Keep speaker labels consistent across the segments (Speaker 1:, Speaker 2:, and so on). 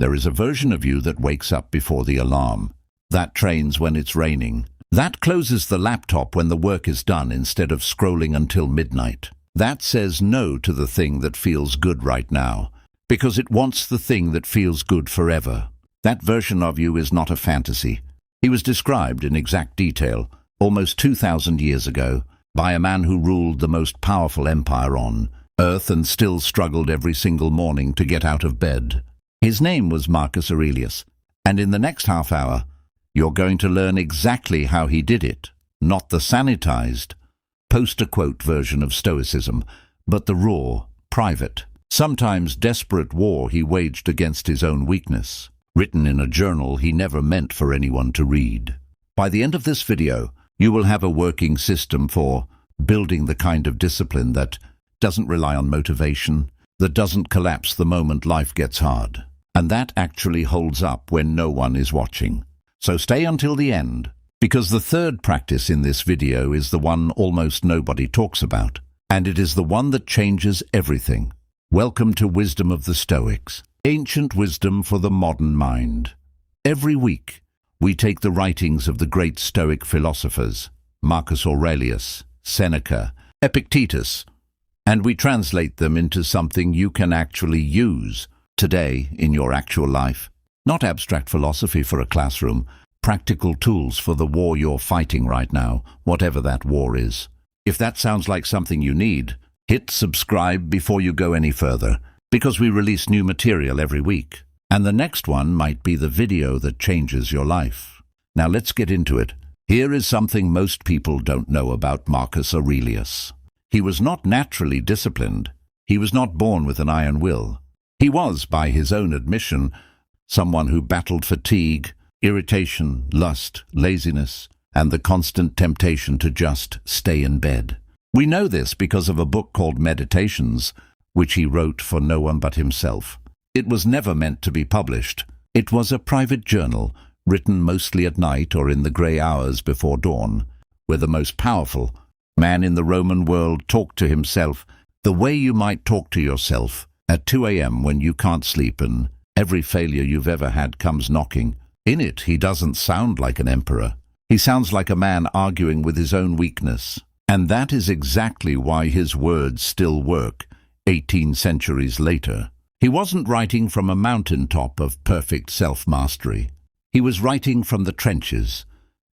Speaker 1: There is a version of you that wakes up before the alarm, that trains when it's raining, that closes the laptop when the work is done instead of scrolling until midnight. That says no to the thing that feels good right now, because it wants the thing that feels good forever. That version of you is not a fantasy. He was described in exact detail, almost 2,000 years ago, by a man who ruled the most powerful empire on Earth and still struggled every single morning to get out of bed. His name was Marcus Aurelius, and in the next half hour, you're going to learn exactly how he did it, not the sanitized, poster-quote version of Stoicism, but the raw, private, sometimes desperate war he waged against his own weakness, written in a journal he never meant for anyone to read. By the end of this video, you will have a working system for building the kind of discipline that doesn't rely on motivation, that doesn't collapse the moment life gets hard, and that actually holds up when no one is watching. So stay until the end, because the third practice in this video is the one almost nobody talks about, and it is the one that changes everything. Welcome to Wisdom of the Stoics, ancient wisdom for the modern mind. Every week, we take the writings of the great Stoic philosophers, Marcus Aurelius, Seneca, Epictetus, and we translate them into something you can actually use today in your actual life. Not abstract philosophy for a classroom, practical tools for the war you're fighting right now, whatever that war is. If that sounds like something you need, hit subscribe before you go any further, because we release new material every week. And the next one might be the video that changes your life. Now let's get into it. Here is something most people don't know about Marcus Aurelius. He was not naturally disciplined. He was not born with an iron will. He was, by his own admission, someone who battled fatigue, irritation, lust, laziness, and the constant temptation to just stay in bed. We know this because of a book called Meditations, which he wrote for no one but himself. It was never meant to be published. It was a private journal, written mostly at night or in the grey hours before dawn, where the most powerful man in the Roman world talked to himself the way you might talk to yourself at 2 a.m. when you can't sleep and every failure you've ever had comes knocking. In it, he doesn't sound like an emperor. He sounds like a man arguing with his own weakness. And that is exactly why his words still work 18 centuries later. He wasn't writing from a mountaintop of perfect self-mastery. He was writing from the trenches,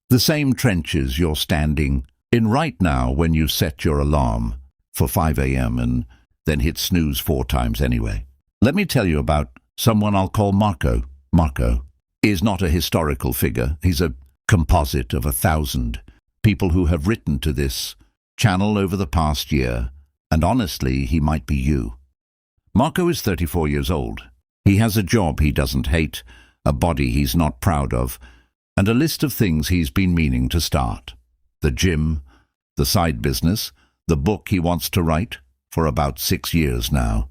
Speaker 1: the same trenches you're standing in right now when you set your alarm for 5 a.m. and then hit snooze 4 times anyway. Let me tell you about someone I'll call Marco. Marco is not a historical figure. He's a composite of 1,000 people who have written to this channel over the past year, and honestly, he might be you. Marco is 34 years old. He has a job he doesn't hate, a body he's not proud of, and a list of things he's been meaning to start. The gym, the side business, the book he wants to write for about 6 years now.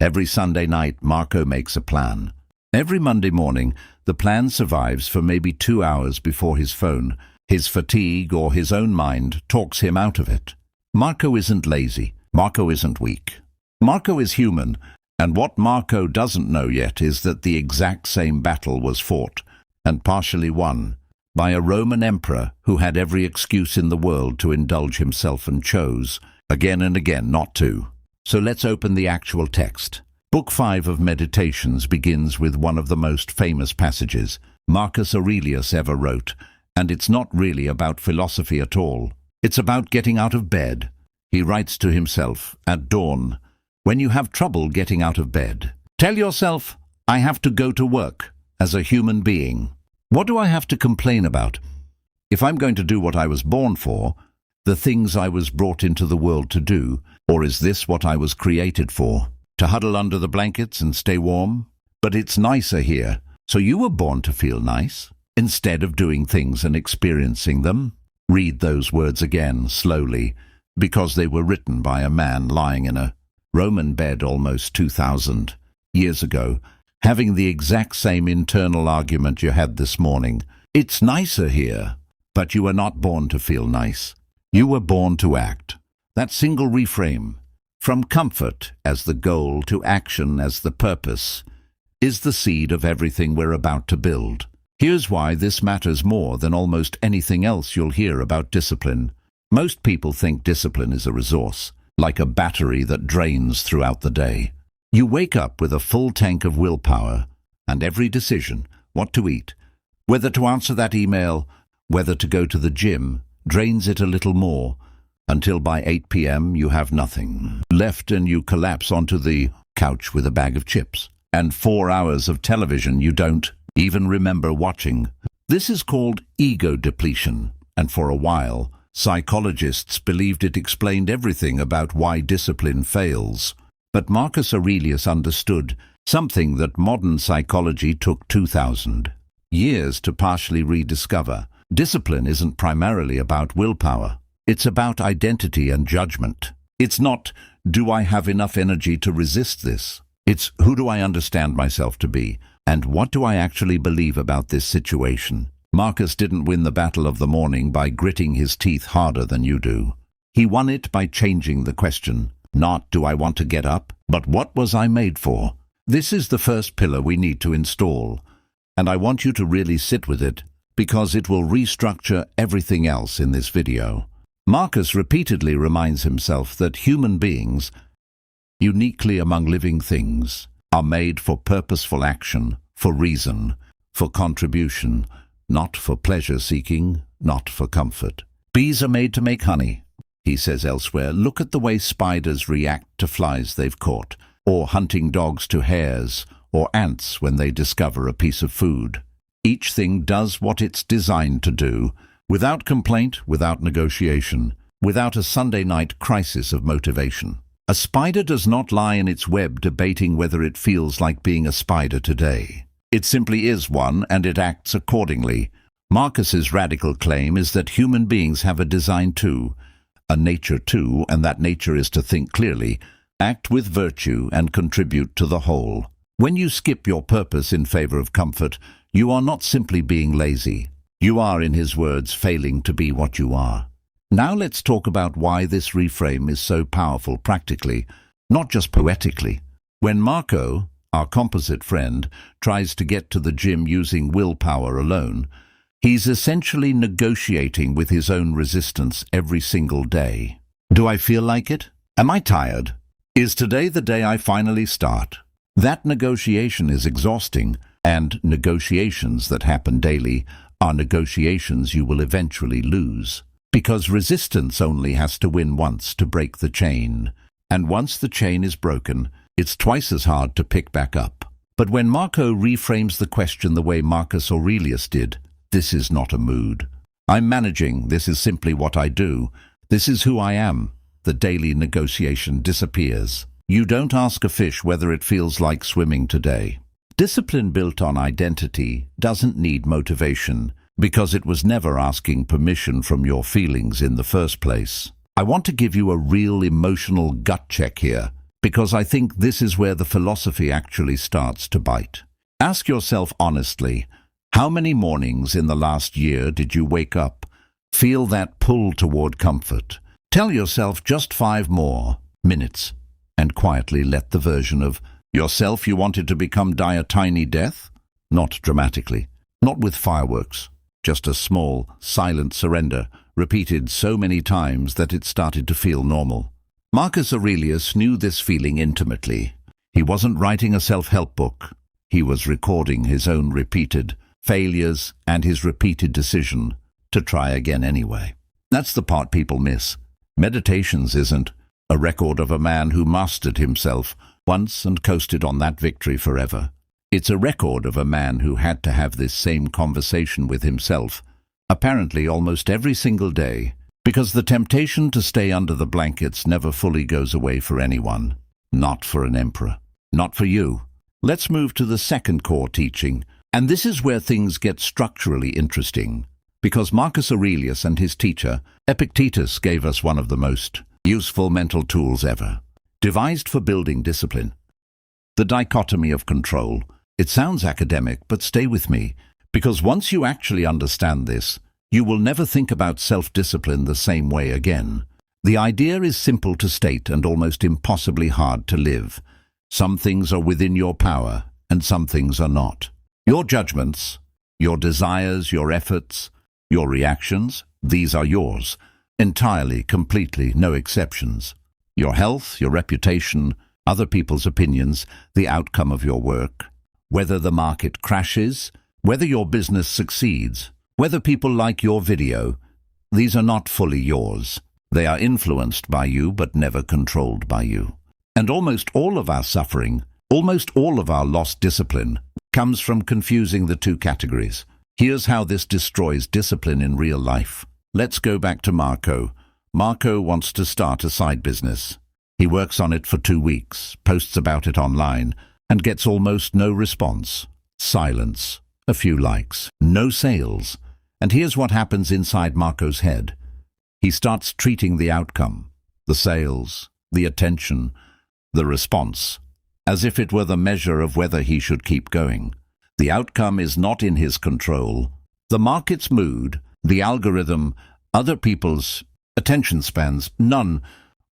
Speaker 1: Every Sunday night, Marco makes a plan. Every Monday morning, the plan survives for maybe 2 hours before his phone, his fatigue or his own mind talks him out of it. Marco isn't lazy. Marco isn't weak. Marco is human, and what Marco doesn't know yet is that the exact same battle was fought, and partially won, by a Roman emperor who had every excuse in the world to indulge himself and chose, again and again, not to. So let's open the actual text. Book 5 of Meditations begins with one of the most famous passages Marcus Aurelius ever wrote, and it's not really about philosophy at all. It's about getting out of bed. He writes to himself at dawn, when you have trouble getting out of bed, tell yourself, I have to go to work as a human being. What do I have to complain about? If I'm going to do what I was born for, the things I was brought into the world to do, or is this what I was created for? To huddle under the blankets and stay warm? But it's nicer here, so you were born to feel nice, instead of doing things and experiencing them. Read those words again, slowly, because they were written by a man lying in a Roman bed almost 2,000 years ago, having the exact same internal argument you had this morning. It's nicer here, but you were not born to feel nice. You were born to act. That single reframe, from comfort as the goal to action as the purpose, is the seed of everything we're about to build. Here's why this matters more than almost anything else you'll hear about discipline. Most people think discipline is a resource, like a battery that drains throughout the day. You wake up with a full tank of willpower, and every decision, what to eat, whether to answer that email, whether to go to the gym, drains it a little more, until by 8 p.m. you have nothing left and you collapse onto the couch with a bag of chips. And 4 hours of television you don't even remember watching. This is called ego depletion, and for a while, psychologists believed it explained everything about why discipline fails. But Marcus Aurelius understood something that modern psychology took 2,000 years to partially rediscover. Discipline isn't primarily about willpower. It's about identity and judgment. It's not, do I have enough energy to resist this? It's, who do I understand myself to be? And what do I actually believe about this situation? Marcus didn't win the battle of the morning by gritting his teeth harder than you do. He won it by changing the question. Not, do I want to get up? But what was I made for? This is the first pillar we need to install. And I want you to really sit with it, because it will restructure everything else in this video. Marcus repeatedly reminds himself that human beings, uniquely among living things, are made for purposeful action, for reason, for contribution, not for pleasure-seeking, not for comfort. Bees are made to make honey, he says elsewhere. Look at the way spiders react to flies they've caught, or hunting dogs to hares, or ants when they discover a piece of food. Each thing does what it's designed to do, without complaint, without negotiation, without a Sunday night crisis of motivation. A spider does not lie in its web debating whether it feels like being a spider today. It simply is one, and it acts accordingly. Marcus's radical claim is that human beings have a design too, a nature too, and that nature is to think clearly, act with virtue, and contribute to the whole. When you skip your purpose in favor of comfort, you are not simply being lazy. You are, in his words, failing to be what you are. Now let's talk about why this reframe is so powerful practically, not just poetically. When Marco, our composite friend, tries to get to the gym using willpower alone, he's essentially negotiating with his own resistance every single day. Do I feel like it? Am I tired? Is today the day I finally start? That negotiation is exhausting, and negotiations that happen daily are negotiations you will eventually lose. Because resistance only has to win once to break the chain. And once the chain is broken, it's twice as hard to pick back up. But when Marco reframes the question the way Marcus Aurelius did, this is not a mood. I'm managing, this is simply what I do. This is who I am. The daily negotiation disappears. You don't ask a fish whether it feels like swimming today. Discipline built on identity doesn't need motivation, because it was never asking permission from your feelings in the first place. I want to give you a real emotional gut check here, because I think this is where the philosophy actually starts to bite. Ask yourself honestly, how many mornings in the last year did you wake up, feel that pull toward comfort? Tell yourself just 5 more minutes, and quietly let the version of yourself you wanted to become die a tiny death? Not dramatically, not with fireworks. Just a small, silent surrender, repeated so many times that it started to feel normal. Marcus Aurelius knew this feeling intimately. He wasn't writing a self-help book. He was recording his own repeated failures and his repeated decision to try again anyway. That's the part people miss. Meditations isn't a record of a man who mastered himself once and coasted on that victory forever. It's a record of a man who had to have this same conversation with himself, apparently almost every single day, because the temptation to stay under the blankets never fully goes away for anyone. Not for an emperor. Not for you. Let's move to the second core teaching, and this is where things get structurally interesting, because Marcus Aurelius and his teacher, Epictetus, gave us one of the most useful mental tools ever, devised for building discipline. The dichotomy of control. It sounds academic, but stay with me, because once you actually understand this, you will never think about self-discipline the same way again. The idea is simple to state and almost impossibly hard to live. Some things are within your power, and some things are not. Your judgments, your desires, your efforts, your reactions, these are yours. Entirely, completely, no exceptions. Your health, your reputation, other people's opinions, the outcome of your work. Whether the market crashes, whether your business succeeds, whether people like your video, these are not fully yours. They are influenced by you but never controlled by you. And almost all of our suffering, almost all of our lost discipline, comes from confusing the two categories. Here's how this destroys discipline in real life. Let's go back to Marco. Marco wants to start a side business. He works on it for 2 weeks, posts about it online, and gets almost no response. Silence. A few likes. No sales. And here's what happens inside Marco's head. He starts treating the outcome, the sales, the attention, the response, as if it were the measure of whether he should keep going. The outcome is not in his control. The market's mood, the algorithm, other people's attention spans, none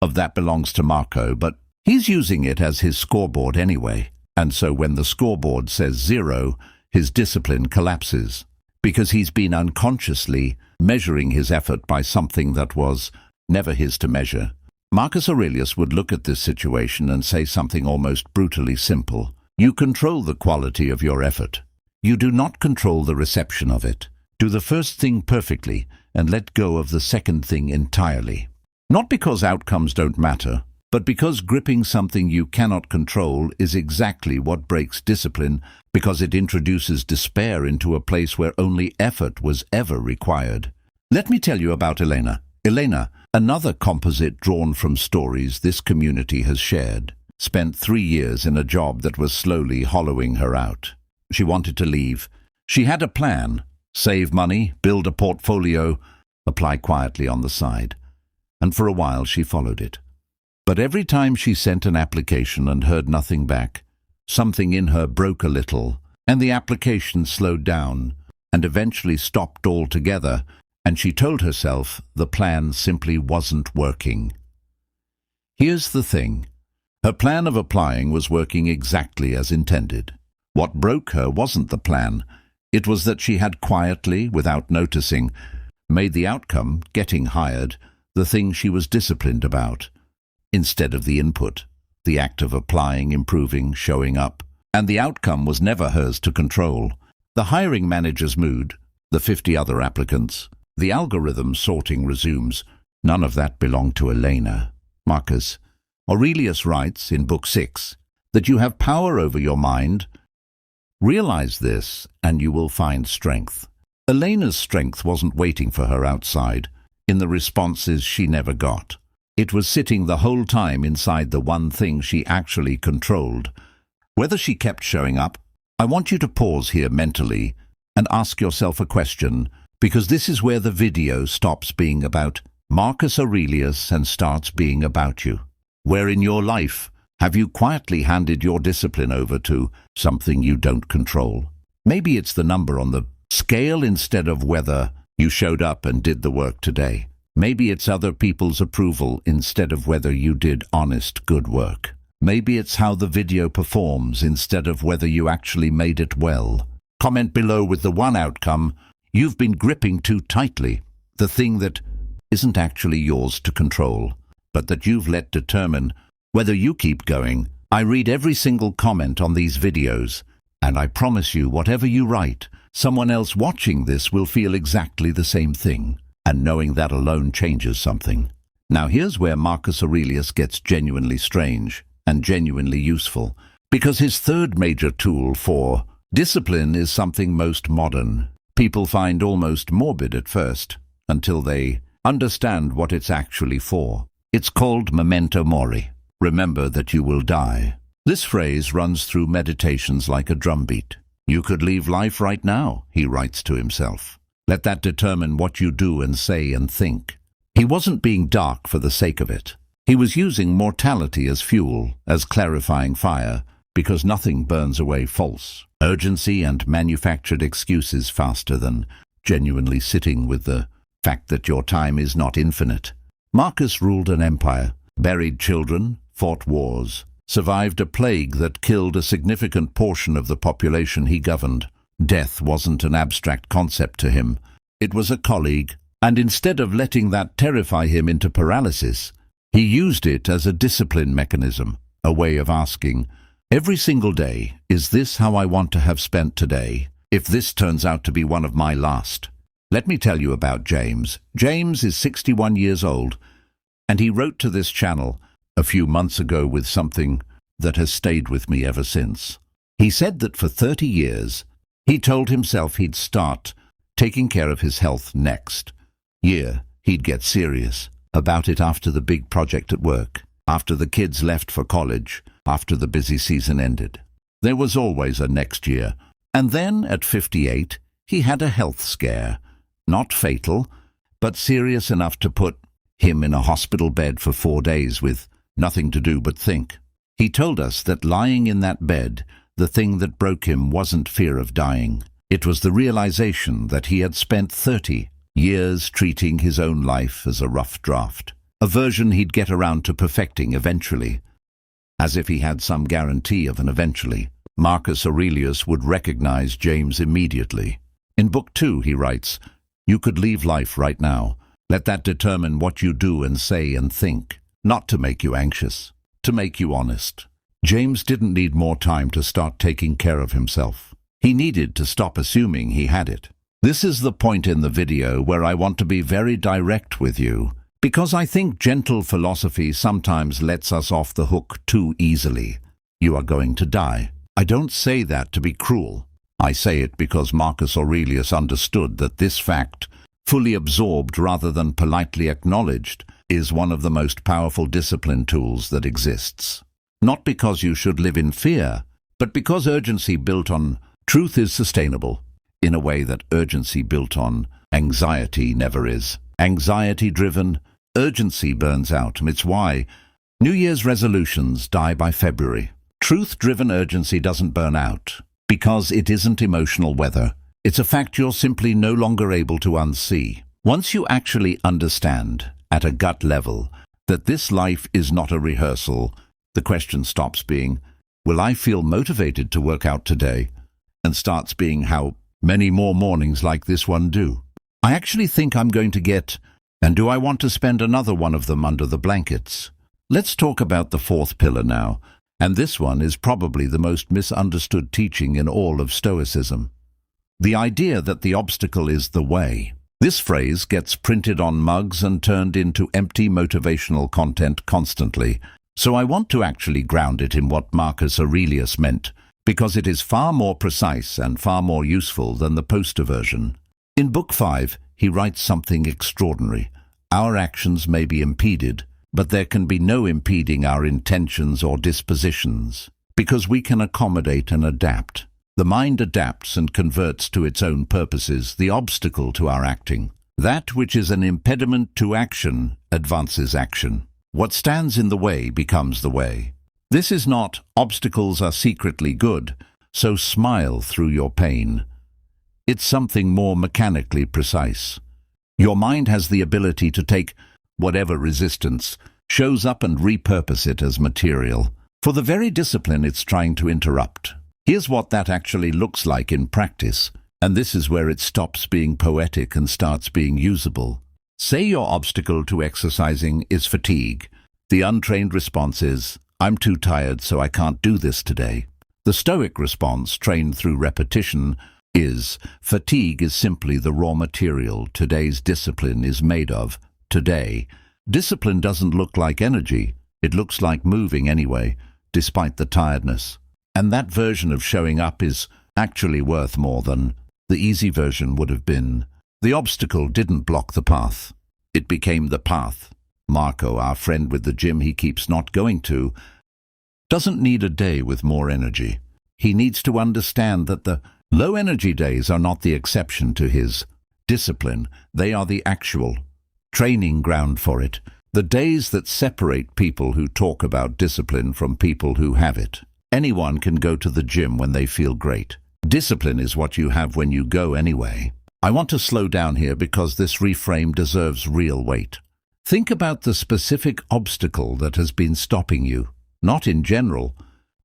Speaker 1: of that belongs to Marco, but he's using it as his scoreboard anyway. And so when the scoreboard says 0, his discipline collapses, because he's been unconsciously measuring his effort by something that was never his to measure. Marcus Aurelius would look at this situation and say something almost brutally simple. You control the quality of your effort. You do not control the reception of it. Do the first thing perfectly and let go of the second thing entirely. Not because outcomes don't matter, but because gripping something you cannot control is exactly what breaks discipline, because it introduces despair into a place where only effort was ever required. Let me tell you about Elena. Elena, another composite drawn from stories this community has shared, spent 3 years in a job that was slowly hollowing her out. She wanted to leave. She had a plan: save money, build a portfolio, apply quietly on the side. And for a while she followed it. But every time she sent an application and heard nothing back, something in her broke a little, and the application slowed down and eventually stopped altogether, and she told herself the plan simply wasn't working. Here's the thing. Her plan of applying was working exactly as intended. What broke her wasn't the plan. It was that she had quietly, without noticing, made the outcome, getting hired, the thing she was disciplined about, instead of the input, the act of applying, improving, showing up. And the outcome was never hers to control. The hiring manager's mood, the 50 other applicants, the algorithm sorting resumes. None of that belonged to Elena. Marcus Aurelius writes in Book 6 that you have power over your mind. Realize this, and you will find strength. Elena's strength wasn't waiting for her outside, in the responses she never got. It was sitting the whole time inside the one thing she actually controlled. Whether she kept showing up, I want you to pause here mentally and ask yourself a question, because this is where the video stops being about Marcus Aurelius and starts being about you. Where in your life have you quietly handed your discipline over to something you don't control? Maybe it's the number on the scale instead of whether you showed up and did the work today. Maybe it's other people's approval instead of whether you did honest, good work. Maybe it's how the video performs instead of whether you actually made it well. Comment below with the one outcome you've been gripping too tightly, the thing that isn't actually yours to control, but that you've let determine whether you keep going. I read every single comment on these videos, and I promise you, whatever you write, someone else watching this will feel exactly the same thing, and knowing that alone changes something. Now here's where Marcus Aurelius gets genuinely strange and genuinely useful, because his third major tool for discipline is something most modern people find almost morbid at first, until they understand what it's actually for. It's called memento mori. Remember that you will die. This phrase runs through meditations like a drumbeat. You could leave life right now, he writes to himself. Let that determine what you do and say and think. He wasn't being dark for the sake of it. He was using mortality as fuel, as clarifying fire, because nothing burns away false urgency and manufactured excuses faster than genuinely sitting with the fact that your time is not infinite. Marcus ruled an empire, buried children, fought wars, survived a plague that killed a significant portion of the population he governed. Death wasn't an abstract concept to him. It was a colleague, and instead of letting that terrify him into paralysis, he used it as a discipline mechanism, a way of asking, every single day, is this how I want to have spent today, if this turns out to be one of my last? Let me tell you about James. James is 61 years old, and he wrote to this channel a few months ago with something that has stayed with me ever since. He said that for 30 years, he told himself he'd start taking care of his health next year. He'd get serious about it after the big project at work, after the kids left for college, after the busy season ended. There was always a next year. And then, at 58, he had a health scare. Not fatal, but serious enough to put him in a hospital bed for 4 days with nothing to do but think. He told us that lying in that bed, the thing that broke him wasn't fear of dying. It was the realization that he had spent 30 years treating his own life as a rough draft, a version he'd get around to perfecting eventually, as if he had some guarantee of an eventually. Marcus Aurelius would recognize James immediately. In Book 2, he writes, "You could leave life right now. Let that determine what you do and say and think, not to make you anxious, to make you honest." James didn't need more time to start taking care of himself. He needed to stop assuming he had it. This is the point in the video where I want to be very direct with you, because I think gentle philosophy sometimes lets us off the hook too easily. You are going to die. I don't say that to be cruel. I say it because Marcus Aurelius understood that this fact, fully absorbed rather than politely acknowledged, is one of the most powerful discipline tools that exists. Not because you should live in fear, but because urgency built on truth is sustainable, in a way that urgency built on anxiety never is. Anxiety-driven, urgency burns out. It's why New Year's resolutions die by February. Truth-driven urgency doesn't burn out, because it isn't emotional weather. It's a fact you're simply no longer able to unsee. Once you actually understand, at a gut level, that this life is not a rehearsal, the question stops being, will I feel motivated to work out today? And starts being, how many more mornings like this one do? I actually think I'm going to get, and do I want to spend another one of them under the blankets? Let's talk about the fourth pillar now, and this one is probably the most misunderstood teaching in all of Stoicism. The idea that the obstacle is the way. This phrase gets printed on mugs and turned into empty motivational content constantly, so I want to actually ground it in what Marcus Aurelius meant, because it is far more precise and far more useful than the poster version. In Book 5, he writes something extraordinary. Our actions may be impeded, but there can be no impeding our intentions or dispositions, because we can accommodate and adapt. The mind adapts and converts to its own purposes the obstacle to our acting. That which is an impediment to action advances action. What stands in the way becomes the way. This is not, obstacles are secretly good, so smile through your pain. It's something more mechanically precise. Your mind has the ability to take whatever resistance shows up and repurpose it as material for the very discipline it's trying to interrupt. Here's what that actually looks like in practice, and this is where it stops being poetic and starts being usable. Say your obstacle to exercising is fatigue. The untrained response is, I'm too tired, so I can't do this today. The Stoic response, trained through repetition, is, fatigue is simply the raw material today's discipline is made of. Today, discipline doesn't look like energy. It looks like moving anyway, despite the tiredness. And that version of showing up is actually worth more than the easy version would have been. The obstacle didn't block the path. It became the path. Marco, our friend with the gym he keeps not going to, doesn't need a day with more energy. He needs to understand that the low-energy days are not the exception to his discipline. They are the actual training ground for it. The days that separate people who talk about discipline from people who have it. Anyone can go to the gym when they feel great. Discipline is what you have when you go anyway. I want to slow down here because this reframe deserves real weight. Think about the specific obstacle that has been stopping you. not in general,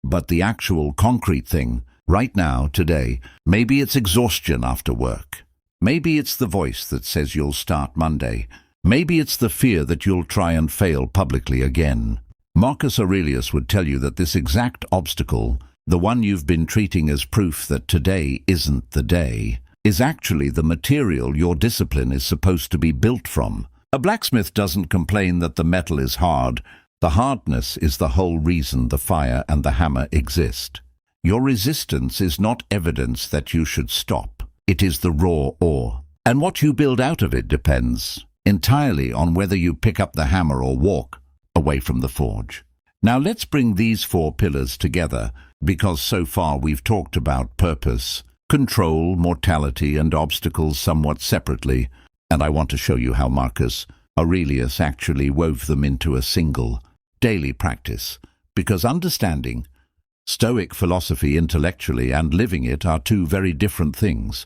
Speaker 1: but the actual concrete thing, right now, today. Maybe it's exhaustion after work. Maybe it's the voice that says you'll start Monday. Maybe it's the fear that you'll try and fail publicly again. Marcus Aurelius would tell you that this exact obstacle, the one you've been treating as proof that today isn't the day, is actually the material your discipline is supposed to be built from. A blacksmith doesn't complain that the metal is hard. The hardness is the whole reason the fire and the hammer exist. Your resistance is not evidence that you should stop. It is the raw ore. And what you build out of it depends entirely on whether you pick up the hammer or walk away from the forge. Now let's bring these four pillars together, because so far we've talked about purpose, control, mortality, and obstacles somewhat separately, and I want to show you how Marcus Aurelius actually wove them into a single, daily practice, because understanding Stoic philosophy intellectually and living it are two very different things,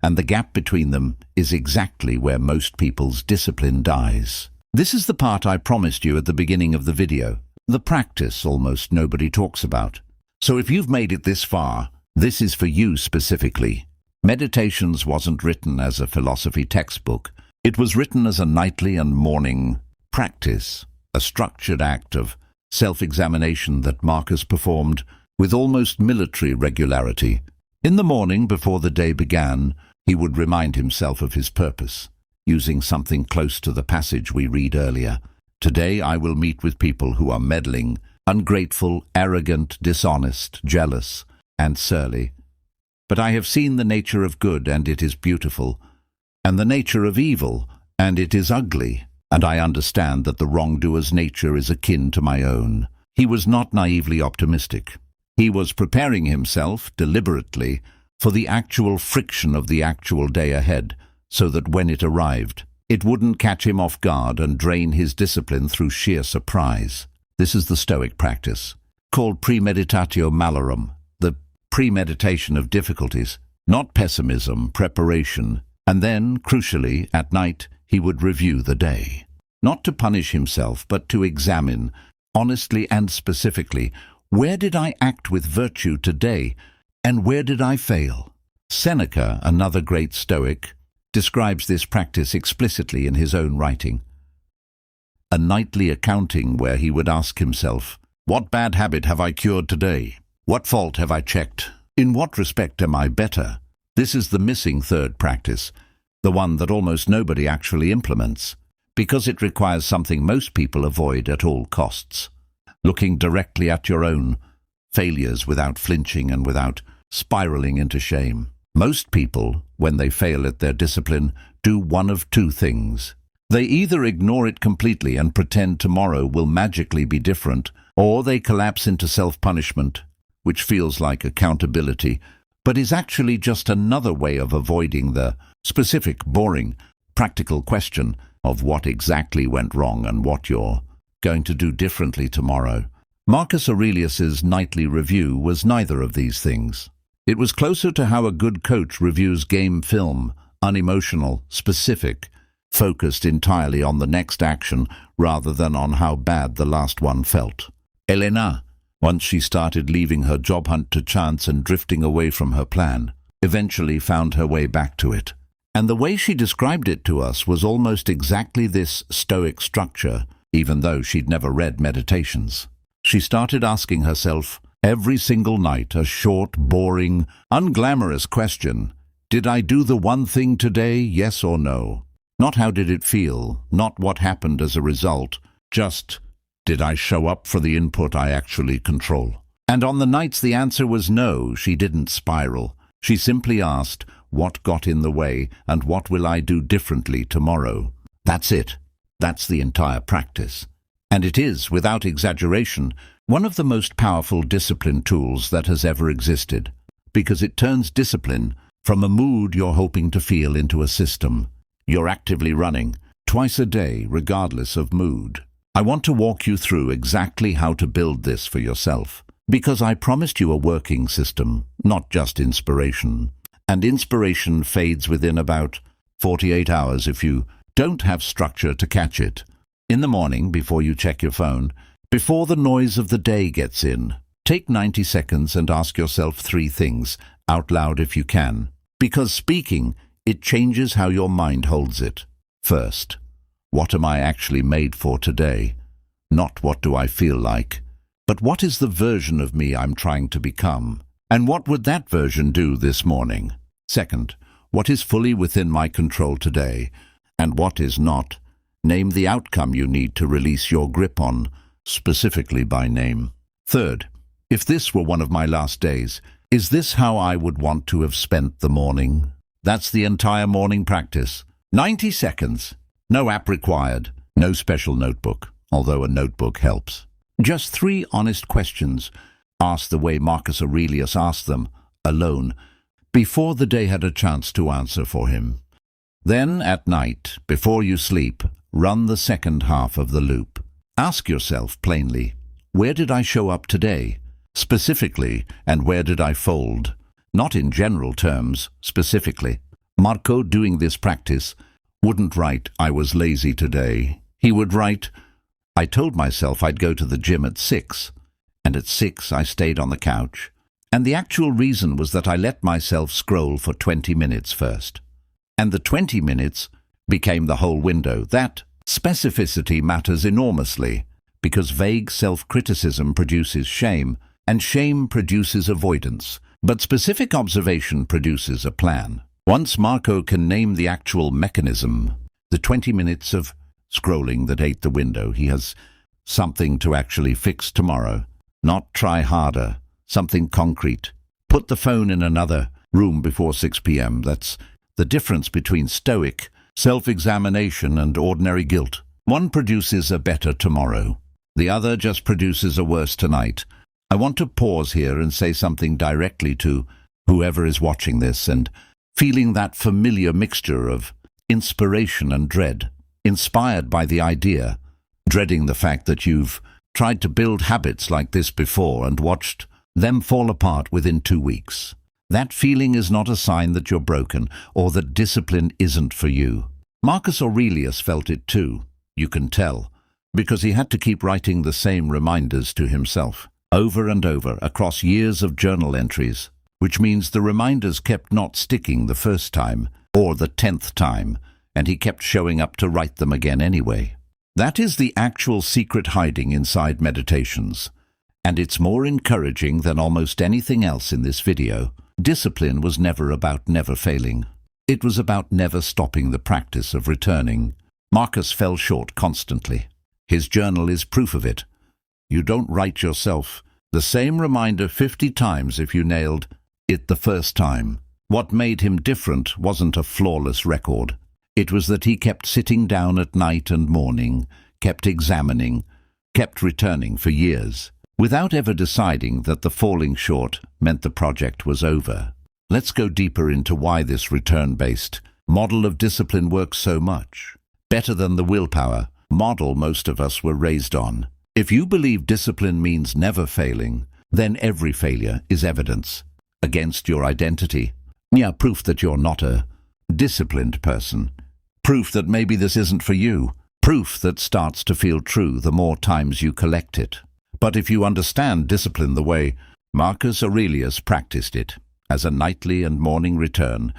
Speaker 1: and the gap between them is exactly where most people's discipline dies. This is the part I promised you at the beginning of the video, the practice almost nobody talks about. So if you've made it this far, this is for you specifically. Meditations wasn't written as a philosophy textbook. It was written as a nightly and morning practice, a structured act of self-examination that Marcus performed with almost military regularity. In the morning, before the day began, he would remind himself of his purpose, using something close to the passage we read earlier. Today I will meet with people who are meddling, ungrateful, arrogant, dishonest, jealous, and surly. But I have seen the nature of good, and it is beautiful, and the nature of evil, and it is ugly, and I understand that the wrongdoer's nature is akin to my own. He was not naively optimistic. He was preparing himself deliberately for the actual friction of the actual day ahead, so that when it arrived, it wouldn't catch him off guard and drain his discipline through sheer surprise. This is the Stoic practice, called premeditatio malorum, the premeditation of difficulties, not pessimism, preparation. And then, crucially, at night, he would review the day. Not to punish himself, but to examine, honestly and specifically, where did I act with virtue today, and where did I fail? Seneca, another great Stoic, describes this practice explicitly in his own writing. A nightly accounting where he would ask himself, what bad habit have I cured today? What fault have I checked? In what respect am I better? This is the missing third practice, the one that almost nobody actually implements, because it requires something most people avoid at all costs. Looking directly at your own failures without flinching and without spiraling into shame. Most people, when they fail at their discipline, do one of two things. They either ignore it completely and pretend tomorrow will magically be different, or they collapse into self-punishment, which feels like accountability, but is actually just another way of avoiding the specific, boring, practical question of what exactly went wrong and what you're going to do differently tomorrow. Marcus Aurelius's nightly review was neither of these things. It was closer to how a good coach reviews game film, unemotional, specific, focused entirely on the next action rather than on how bad the last one felt. Elena, once she started leaving her job hunt to chance and drifting away from her plan, eventually found her way back to it. And the way she described it to us was almost exactly this Stoic structure, even though she'd never read Meditations. She started asking herself every single night a short, boring, unglamorous question. Did I do the one thing today, yes or no? Not how did it feel, not what happened as a result, just did I show up for the input I actually control? And on the nights the answer was no, she didn't spiral. She simply asked, what got in the way and what will I do differently tomorrow? That's it. That's the entire practice. And it is, without exaggeration, one of the most powerful discipline tools that has ever existed, because it turns discipline from a mood you're hoping to feel into a system you're actively running, twice a day, regardless of mood. I want to walk you through exactly how to build this for yourself, because I promised you a working system, not just inspiration. And inspiration fades within about 48 hours if you don't have structure to catch it. In the morning, before you check your phone, Before the noise of the day gets in, take 90 seconds and ask yourself 3 things, out loud if you can. Because speaking, it changes how your mind holds it. First, what am I actually made for today? Not what do I feel like, but what is the version of me I'm trying to become? And what would that version do this morning? Second, what is fully within my control today, and what is not? Name the outcome you need to release your grip on, specifically by name. Third, if this were one of my last days, is this how I would want to have spent the morning? That's the entire morning practice. 90 seconds. No app required. No special notebook, although a notebook helps. Just 3 honest questions, asked the way Marcus Aurelius asked them, alone, before the day had a chance to answer for him. Then, at night, before you sleep, run the second half of the loop. Ask yourself plainly, where did I show up today? Specifically, and where did I fold? Not in general terms, specifically. Marco, doing this practice, wouldn't write, I was lazy today. He would write, I told myself I'd go to the gym at 6, and at 6 I stayed on the couch. And the actual reason was that I let myself scroll for 20 minutes first. And the 20 minutes became the whole window. That specificity matters enormously, because vague self-criticism produces shame, and shame produces avoidance. But specific observation produces a plan. Once Marco can name the actual mechanism, the 20 minutes of scrolling that ate the window, he has something to actually fix tomorrow. Not try harder, something concrete. Put the phone in another room before 6 p.m. That's the difference between Stoic self-examination and ordinary guilt. One produces a better tomorrow. The other just produces a worse tonight. I want to pause here and say something directly to whoever is watching this and feeling that familiar mixture of inspiration and dread. Inspired by the idea, dreading the fact that you've tried to build habits like this before and watched them fall apart within 2 weeks. That feeling is not a sign that you're broken or that discipline isn't for you. Marcus Aurelius felt it too, you can tell, because he had to keep writing the same reminders to himself, over and over, across years of journal entries, which means the reminders kept not sticking the first time or the 10th time, and he kept showing up to write them again anyway. That is the actual secret hiding inside meditations, and it's more encouraging than almost anything else in this video. Discipline was never about never failing. It was about never stopping the practice of returning. Marcus fell short constantly. His journal is proof of it. You don't write yourself the same reminder 50 times if you nailed it the first time. What made him different wasn't a flawless record. It was that he kept sitting down at night and morning, kept examining, kept returning for years, without ever deciding that the falling short meant the project was over. Let's go deeper into why this return-based model of discipline works so much. Better than the willpower model most of us were raised on. If you believe discipline means never failing, then every failure is evidence against your identity. Yeah, proof that you're not a disciplined person. Proof that maybe this isn't for you. Proof that starts to feel true the more times you collect it. But if you understand discipline the way Marcus Aurelius practiced it, as a nightly and morning return,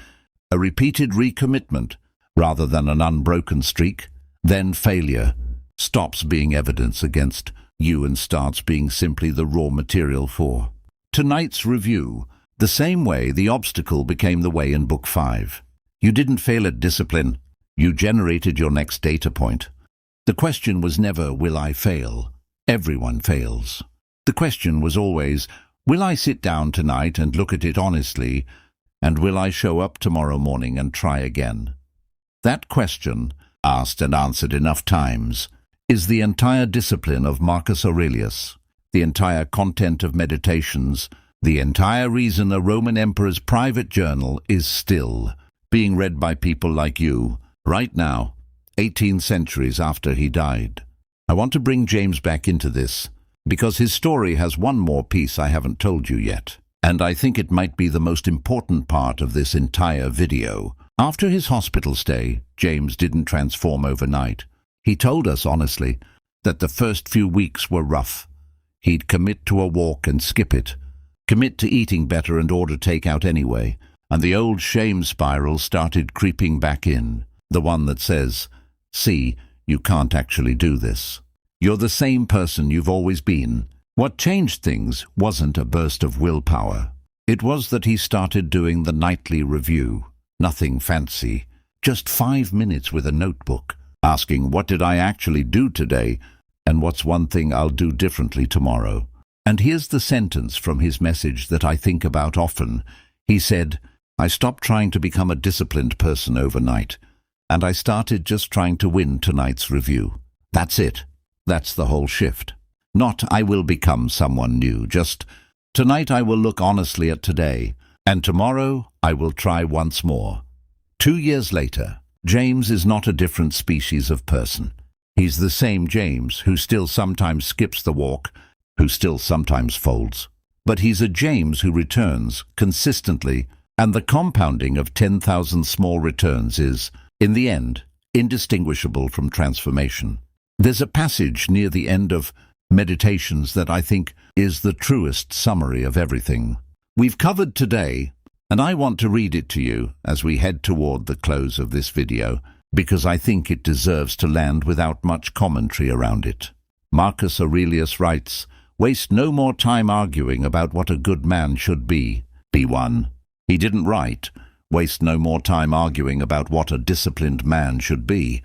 Speaker 1: a repeated recommitment rather than an unbroken streak, then failure stops being evidence against you and starts being simply the raw material for tonight's review, the same way the obstacle became the way in Book 5. You didn't fail at discipline. You generated your next data point. The question was never, will I fail? Everyone fails. The question was always, will I sit down tonight and look at it honestly, and will I show up tomorrow morning and try again? That question, asked and answered enough times, is the entire discipline of Marcus Aurelius, the entire content of meditations, the entire reason a Roman emperor's private journal is still being read by people like you, right now, 18 centuries after he died. I want to bring James back into this, because his story has one more piece I haven't told you yet, and I think it might be the most important part of this entire video. After his hospital stay, James didn't transform overnight. He told us honestly, that the first few weeks were rough. He'd commit to a walk and skip it, commit to eating better and order takeout anyway, and the old shame spiral started creeping back in, the one that says, "See, you can't actually do this. You're the same person you've always been." What changed things wasn't a burst of willpower. It was that he started doing the nightly review. Nothing fancy, just 5 minutes with a notebook, asking what did I actually do today and what's one thing I'll do differently tomorrow. And here's the sentence from his message that I think about often. He said, "I stopped trying to become a disciplined person overnight, and I started just trying to win tonight's review." That's it. That's the whole shift. Not I will become someone new, just tonight I will look honestly at today, and tomorrow I will try once more. 2 years later, James is not a different species of person. He's the same James who still sometimes skips the walk, who still sometimes folds. But he's a James who returns consistently, and the compounding of 10,000 small returns is, in the end, indistinguishable from transformation. There's a passage near the end of Meditations that I think is the truest summary of everything we've covered today, and I want to read it to you as we head toward the close of this video, because I think it deserves to land without much commentary around it. Marcus Aurelius writes, "Waste no more time arguing about what a good man should be. Be one." He didn't write, "Waste no more time arguing about what a disciplined man should be."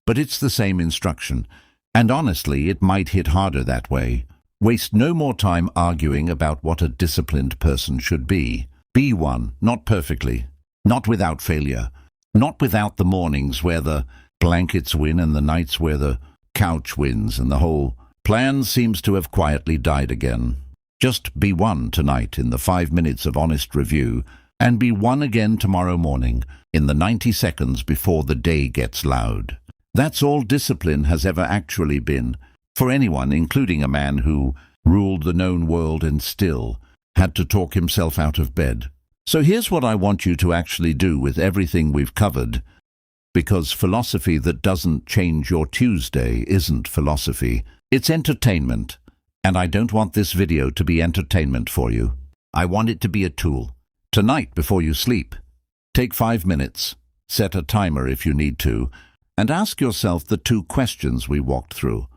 Speaker 1: But it's the same instruction. And honestly, it might hit harder that way. Waste no more time arguing about what a disciplined person should be. Be one, not perfectly, not without failure, not without the mornings where the blankets win and the nights where the couch wins and the whole plan seems to have quietly died again. Just be one tonight in the 5 minutes of honest review, and be one again tomorrow morning in the 90 seconds before the day gets loud. That's all discipline has ever actually been, for anyone, including a man who ruled the known world and still had to talk himself out of bed. So here's what I want you to actually do with everything we've covered, because philosophy that doesn't change your Tuesday isn't philosophy, it's entertainment. And I don't want this video to be entertainment for you. I want it to be a tool. Tonight, before you sleep, take 5 minutes, set a timer if you need to, and ask yourself the 2 questions we walked through.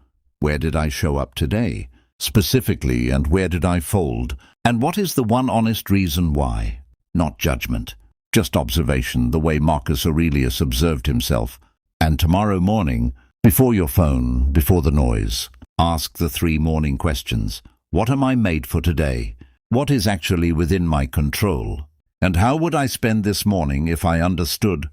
Speaker 1: Where did I show up today? Specifically, and where did I fold? And what is the one honest reason why? Not judgment, just observation, the way Marcus Aurelius observed himself. And tomorrow morning, before your phone, before the noise, ask the 3 morning questions. What am I made for today? What is actually within my control? And how would I spend this morning if I understood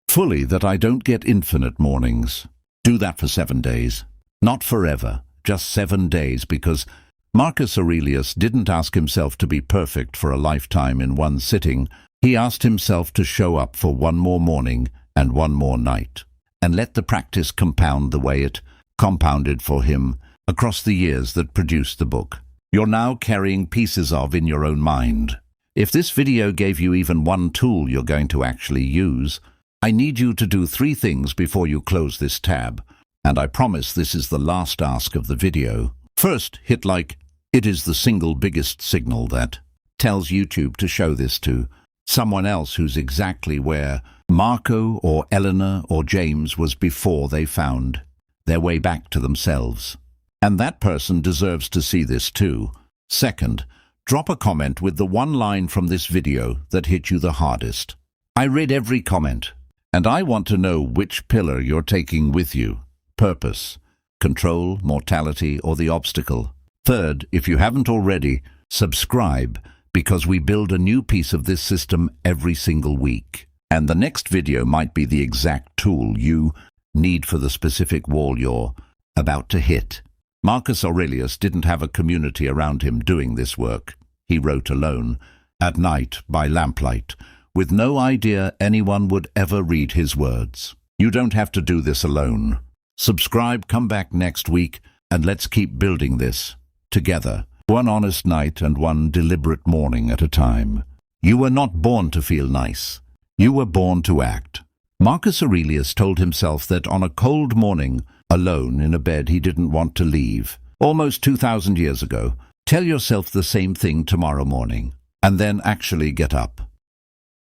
Speaker 1: fully that I don't get infinite mornings? Do that for 7 days. Not forever, just 7 days, because Marcus Aurelius didn't ask himself to be perfect for a lifetime in one sitting. He asked himself to show up for 1 more morning and 1 more night, and let the practice compound the way it compounded for him across the years that produced the book you're now carrying pieces of in your own mind. If this video gave you even one tool you're going to actually use, I need you to do 3 things before you close this tab, and I promise this is the last ask of the video. First, hit like. It is the single biggest signal that tells YouTube to show this to someone else who's exactly where Marco or Eleanor or James was before they found their way back to themselves. And that person deserves to see this too. Second, drop a comment with the one line from this video that hit you the hardest. I read every comment, and I want to know which pillar you're taking with you. Purpose, control, mortality, or the obstacle. Third, if you haven't already, subscribe, because we build a new piece of this system every single week. And the next video might be the exact tool you need for the specific wall you're about to hit. Marcus Aurelius didn't have a community around him doing this work. He wrote alone, at night, by lamplight, with no idea anyone would ever read his words. You don't have to do this alone. Subscribe, come back next week, and let's keep building this together. 1 honest night and 1 deliberate morning at a time. You were not born to feel nice. You were born to act. Marcus Aurelius told himself that on a cold morning, alone in a bed he didn't want to leave. Almost 2,000 years ago. Tell yourself the same thing tomorrow morning, and then actually get up.